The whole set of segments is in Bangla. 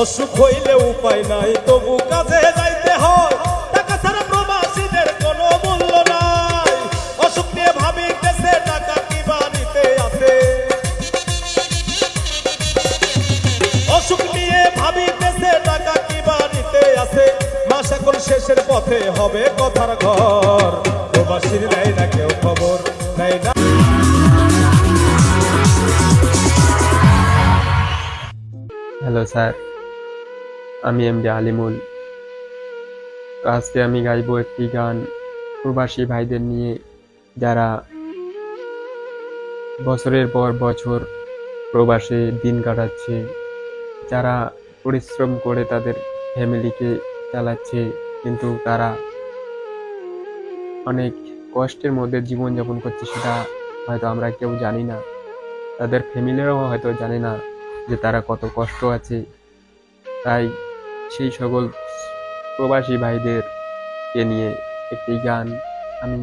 অসুখ হইলে উপায় নাই, তবু কাজে যাইতে হয়। টাকা ছাড়া প্রবাসীদের কোনো মূল্য নাই। অসুখ নিয়ে ভাবিতেছে টাকা কি বাড়িতে আছে। অসুখ নিয়ে ভাবিতেছে টাকা কি বাড়িতে আছে। মাস এখন শেষের পথে হবে কথার ঘর। প্রবাসীর নেই না কেউ খবর, নেই না। হ্যালো স্যার, আমি এমডি আলিমুল। আজকে আমি গাইবো একটি গান প্রবাসী ভাইদের নিয়ে, যারা বছরের পর বছর প্রবাসে দিন কাটাচ্ছে, যারা পরিশ্রম করে তাদের ফ্যামিলিকে চালাচ্ছে, কিন্তু তারা অনেক কষ্টের মধ্যে জীবনযাপন করছে। সেটা হয়তো আমরা কেউ জানি না, তাদের ফ্যামিলিরাও হয়তো জানে না যে তারা কত কষ্ট আছে। তাই সেই সকল প্রবাসী ভাইদেরকে নিয়ে একটি গান আমি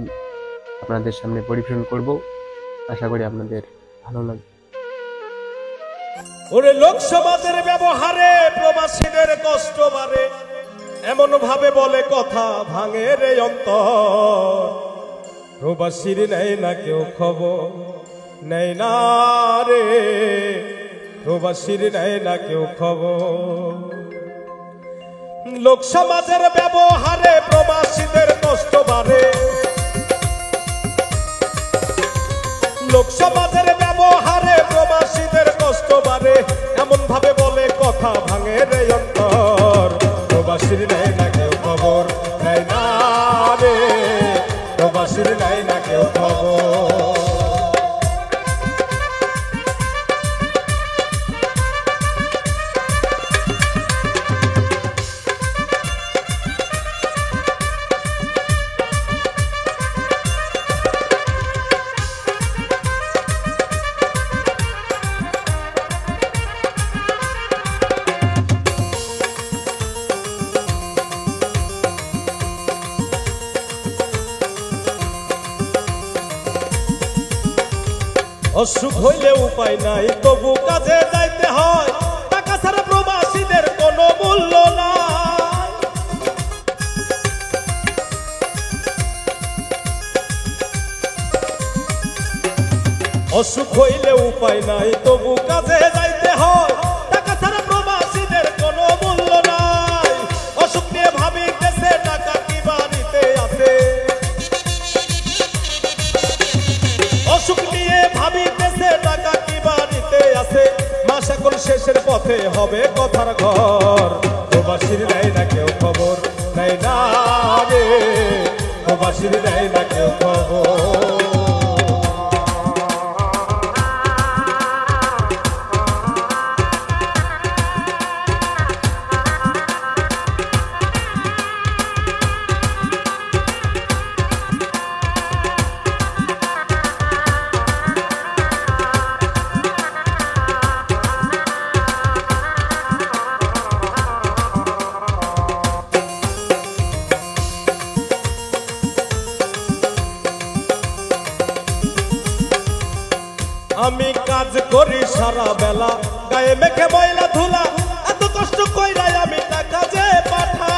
আপনাদের সামনে পরিবেশন করব। আশা করি আপনাদের ভালো লাগবে। ওরে লোক সমাজের ব্যবহারে প্রবাসীদের কষ্ট বাড়ে, এমন ভাবে বলে কথা ভাঙে রে অন্তর। প্রবাসীর নেই না কেউ খবর, নেই না রে। প্রবাসীর নেই না কেউ খবর। লোক সমাজের ব্যবহারে প্রবাসীদের কষ্ট বাড়ে। লোক সমাজের ব্যবহারে প্রবাসীদের কষ্ট বাড়ে, এমন ভাবে বলে কথা ভাঙে রে অন্তর। প্রবাসীর নেই না কেউ খবর, নেই না রে। প্রবাসীর নেই না কেউ খবর। অসুখ হইলে উপায় নাই, তবু কাজে যাইতে হয়। টাকা ছাড়া প্রবাসীদের কোনো মূল্য নাই। অসুখ হইলে উপায় নাই, তবু কাজে যাইতে হয়। টাকা ছাড়া প্রবাসীদের কোনো মূল্য নাই। অসুখ নিয়ে ভাবিতেছে টাকা কি বাড়িতে আছে। অসুখ নিয়ে ভাবিতেছে টাকা কি বাড়িতে আছে। মাস এখন শেষের পথে হবে কথার ঘর। প্রবাসীর নেই না কেউ খবর, নেই না রে। প্রবাসীর নেই না কেউ খবর। আমি কাজ করি সারা বেলা, গায়ে মেখে ময়লা ধুলা। এত কষ্ট কইরাই আমি টাকা যে পাঠাই।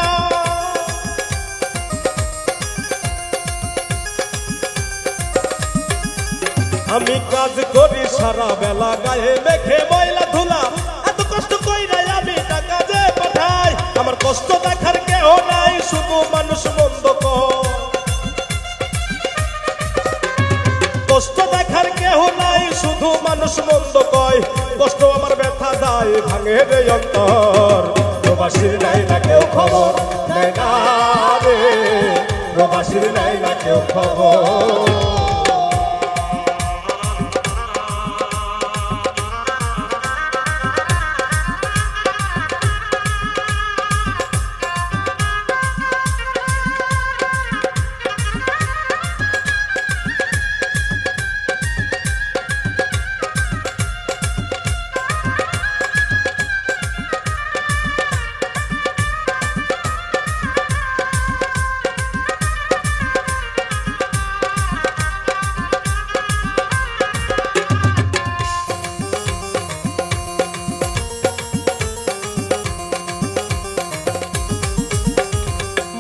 আমি কাজ করি সারা বেলা, গায়ে মেখে ময়লা ধুলা। এত কষ্ট কইরাই আমি টাকা যে পাঠাই। আমার কষ্ট দেখার কেউ নাই, শুধু মানুষ মন্দ কয়। কষ্ট দেখার কেহ নাই, শুধু মানুষ মন্দ কয়। কষ্ট আমার ব্যথা যায় ভাঙে রে অন্তর। প্রবাসীর নাই না কেউ খবর, নেই না রে। প্রবাসীর নাই না কেউ খবর।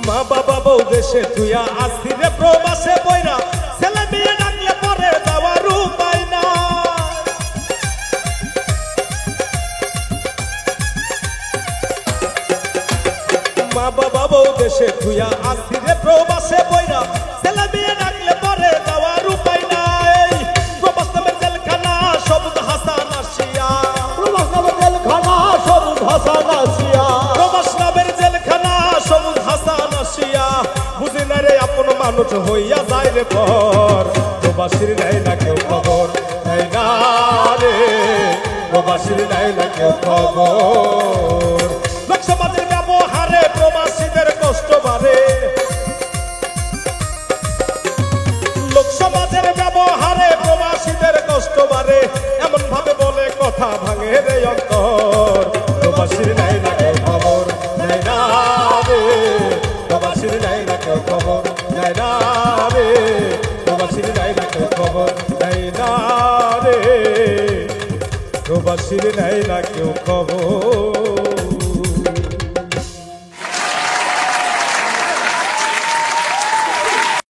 মা বাবা বউ দেশে থুইয়া আসি রে প্রবাসে বইরা ছেলে মেয়ে ডাকলে পরে যাওয়ার উপায় না মা বাবা বউ দেশে থুইয়া আসি রে প্রবাসে বইরা ছেলে মেয়ে ডাকলে পরে যাওয়ার উপায় নাই প্রবাস নামের জেলখানা সবুজ হাসান আসিয়া প্রবাস নামের জেলখানা সবুজ হাসান আসিয়া প্রবাস নামের জেলখানা সবুজ হাসান আসিয়া বুঝি না রে আপন মানুষ হইয়া যায় রে পর প্রবাসীর নাই না কেউ খবর নাই না রে প্রবাসীর নাই না কেউ খবর লোক সমাজের ব্যবহারে প্রবাসীদের কষ্ট বাড়ে লোক সমাজের ব্যবহারে প্রবাসীদের কষ্ট বাড়ে এমন ভাবে বলে কথা ভাঙে রে অন্তর প্রবাসীর নাই না কেউ খবর নাই না রে প্রবাসীর নাই না কেউ খবর নাই না রে প্রবাসীর নাই না কেউ খবর নাই না রে প্রবাসীর নাই না কেউ খবর